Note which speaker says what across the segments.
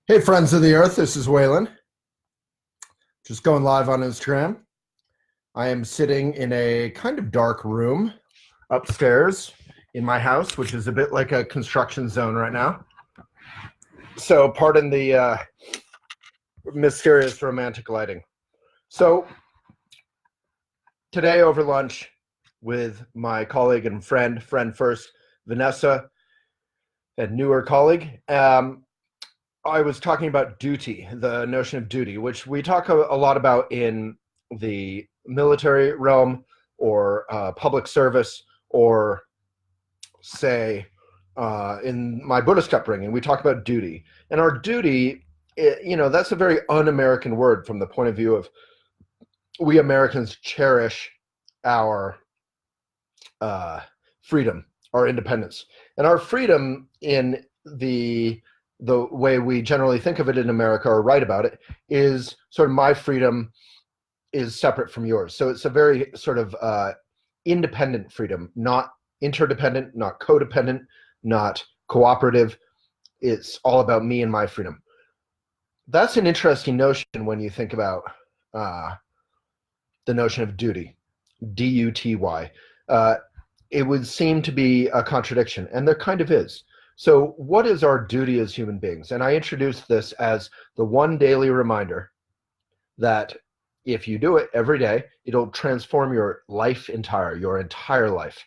Speaker 1: Hey, friends of the earth, this is Waylon. Just going live on Instagram. I am sitting in a kind of dark room upstairs in my house, which is a bit like a construction zone right now. So, pardon the mysterious romantic lighting. So, today over lunch with my colleague and friend first, Vanessa, a newer colleague, I was talking about duty, the notion of duty, which we talk a lot about in the military realm or public service, or say in my Buddhist upbringing, we talk about duty. And our duty, that's a very un-American word from the point of view of we Americans cherish our freedom, our independence. And our freedom in the way we generally think of it in America or write about it is sort of my freedom is separate from yours. So it's a very sort of independent freedom, not interdependent, not codependent, not cooperative. It's all about me and my freedom. That's an interesting notion when you think about the notion of duty, D-U-T-Y. It would seem to be a contradiction, and there kind of is. So what is our duty as human beings? And I introduced this as the one daily reminder that if you do it every day, it'll transform your entire life.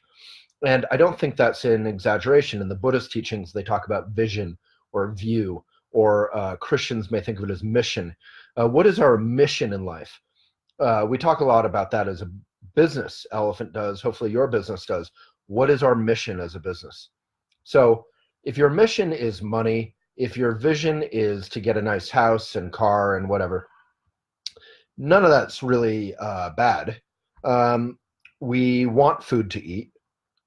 Speaker 1: And I don't think that's an exaggeration. In the Buddhist teachings, they talk about vision or view, or Christians may think of it as mission. What is our mission in life? We talk a lot about that as a business. Elephant does. Hopefully your business does. What is our mission as a business? So if your mission is money, if your vision is to get a nice house and car and whatever, none of that's really bad. We want food to eat.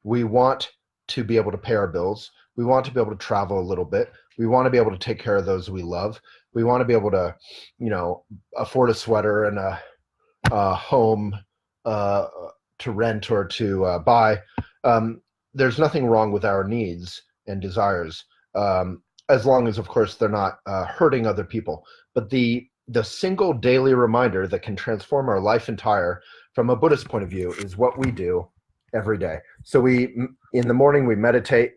Speaker 1: We want to be able to pay our bills. We want to be able to travel a little bit. We want to be able to take care of those we love. We want to be able to, afford a sweater and a home to rent or to buy. There's nothing wrong with our needs and desires, as long as, of course, they're not hurting other people. But the single daily reminder that can transform our life entire from a Buddhist point of view is what we do every day. So in the morning, we meditate.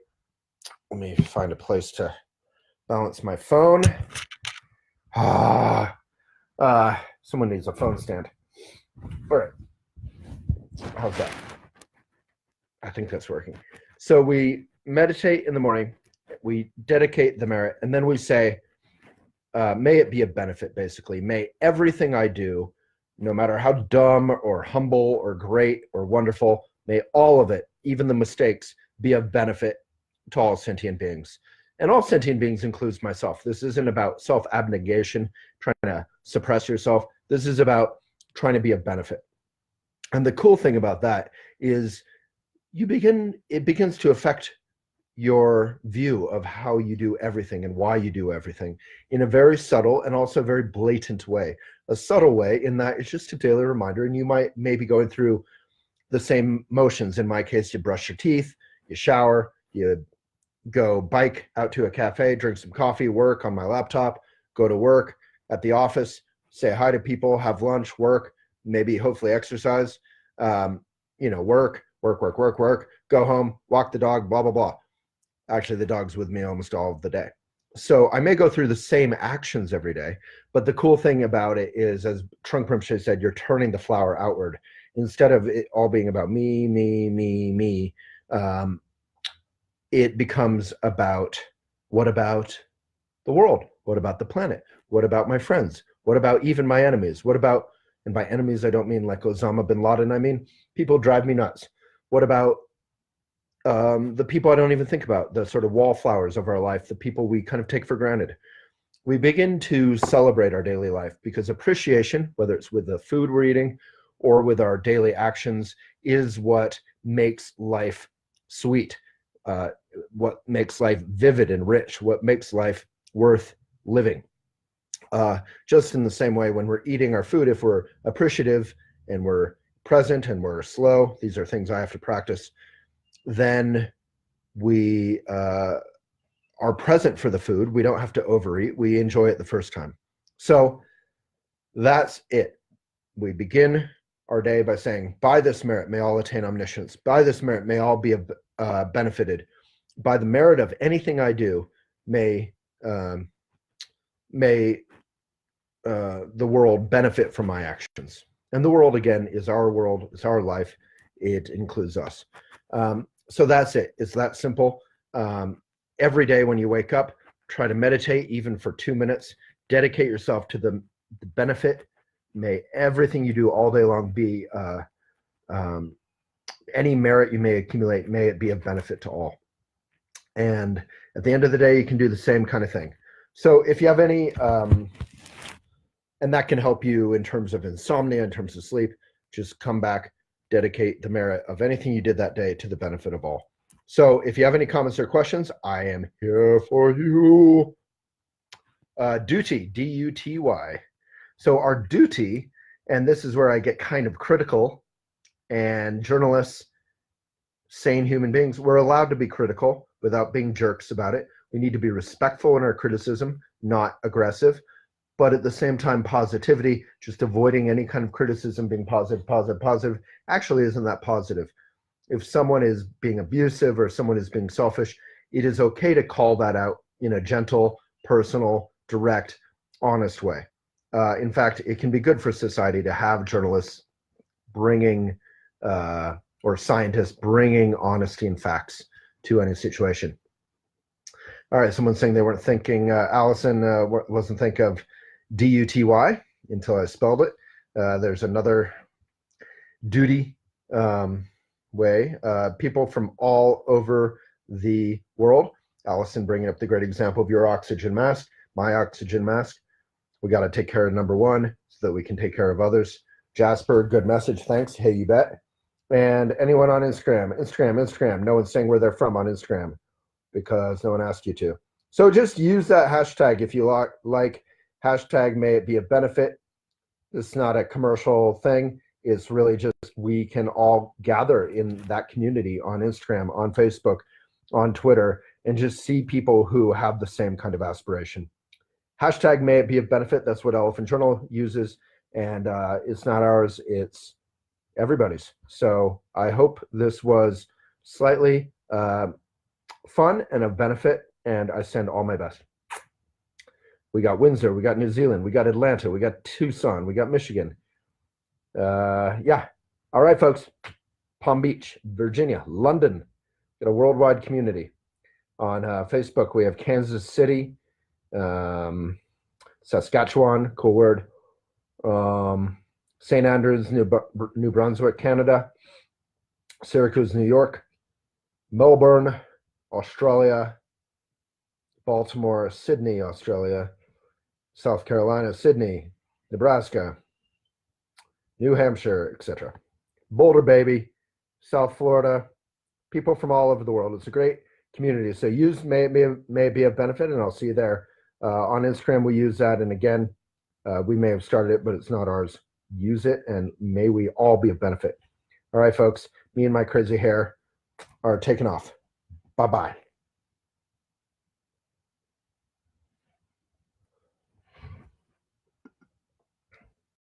Speaker 1: Let me find a place to balance my phone. Someone needs a phone stand. All right. How's that? I think that's working. So we meditate in the morning, we dedicate the merit, and then we say, may it be a benefit, basically. May everything I do, no matter how dumb or humble or great or wonderful, may all of it, even the mistakes, be of benefit to all sentient beings. And all sentient beings includes myself. This isn't about self-abnegation, trying to suppress yourself. This is about trying to be of benefit. And the cool thing about that is it begins to affect your view of how you do everything and why you do everything in a very subtle and also very blatant way. A subtle way in that it's just a daily reminder, and you might maybe going through the same motions. In my case, you brush your teeth, you shower, you go bike out to a cafe, drink some coffee, work on my laptop, go to work at the office, say hi to people, have lunch, work, maybe hopefully exercise, work, go home, walk the dog, blah, blah, blah. Actually, the dog's with me almost all of the day. So I may go through the same actions every day, but the cool thing about it is, as Trungpa Rinpoche said, you're turning the flower outward. Instead of it all being about me, it becomes about, what about the world? What about the planet? What about my friends? What about even my enemies? What about, and by enemies, I don't mean like Osama bin Laden, I mean people drive me nuts. What about the people I don't even think about, the sort of wallflowers of our life, the people we kind of take for granted? We begin to celebrate our daily life, because appreciation, whether it's with the food we're eating or with our daily actions, is what makes life sweet, what makes life vivid and rich, what makes life worth living. Just in the same way, when we're eating our food, if we're appreciative and we're present and we're slow, these are things I have to practice, then we are present for the food. We don't have to overeat. We enjoy it the first time. So that's it. We begin our day by saying, by this merit may all attain omniscience. By this merit may all be benefited. By the merit of anything I do, may the world benefit from my actions. And the world, again, is our world. It's our life. It includes us. So that's it. It's that simple. Every day when you wake up, try to meditate, even for 2 minutes. Dedicate yourself to the benefit. May everything you do all day long be any merit you may accumulate, may it be of benefit to all. And at the end of the day, you can do the same kind of thing. So if you have any, and that can help you in terms of insomnia, in terms of sleep, just come back, dedicate the merit of anything you did that day to the benefit of all. So if you have any comments or questions, I am here for you. Duty, D-U-T-Y. So our duty, and this is where I get kind of critical, and journalists, sane human beings, we're allowed to be critical without being jerks about it. We need to be respectful in our criticism, not aggressive, but at the same time, positivity, just avoiding any kind of criticism, being positive, actually isn't that positive. If someone is being abusive or someone is being selfish, it is okay to call that out in a gentle, personal, direct, honest way. In fact, it can be good for society to have journalists bringing, or scientists bringing honesty and facts to any situation. All right, someone's saying they weren't thinking, Allison wasn't thinking of D-U-T-Y until I spelled it. There's another duty way. People from all over the world. Allison bringing up the great example of your oxygen mask, my oxygen mask. We got to take care of number one so that we can take care of others. Jasper, good message. Thanks. Hey, you bet. And anyone on Instagram. No one's saying where they're from on Instagram because no one asked you to. So just use that hashtag if you like. Hashtag may it be a benefit. It's not a commercial thing. It's really just we can all gather in that community on Instagram, on Facebook, on Twitter, and just see people who have the same kind of aspiration. Hashtag may it be of benefit. That's what Elephant Journal uses. And it's not ours, it's everybody's. So I hope this was slightly fun and of benefit, and I send all my best. We got Windsor, we got New Zealand, we got Atlanta, we got Tucson, we got Michigan. Yeah. All right, folks. Palm Beach, Virginia, London. Got a worldwide community. On Facebook, we have Kansas City, Saskatchewan, cool word. St. Andrews, New Brunswick, Canada. Syracuse, New York. Melbourne, Australia. Baltimore, Sydney, Australia. South Carolina, Sydney, Nebraska, New Hampshire, etc. Boulder, baby, South Florida, people from all over the world. It's a great community. So use may be of benefit, and I'll see you there. On Instagram, we use that. And again, we may have started it, but it's not ours. Use it, and may we all be of benefit. All right, folks, me and my crazy hair are taking off. Bye-bye.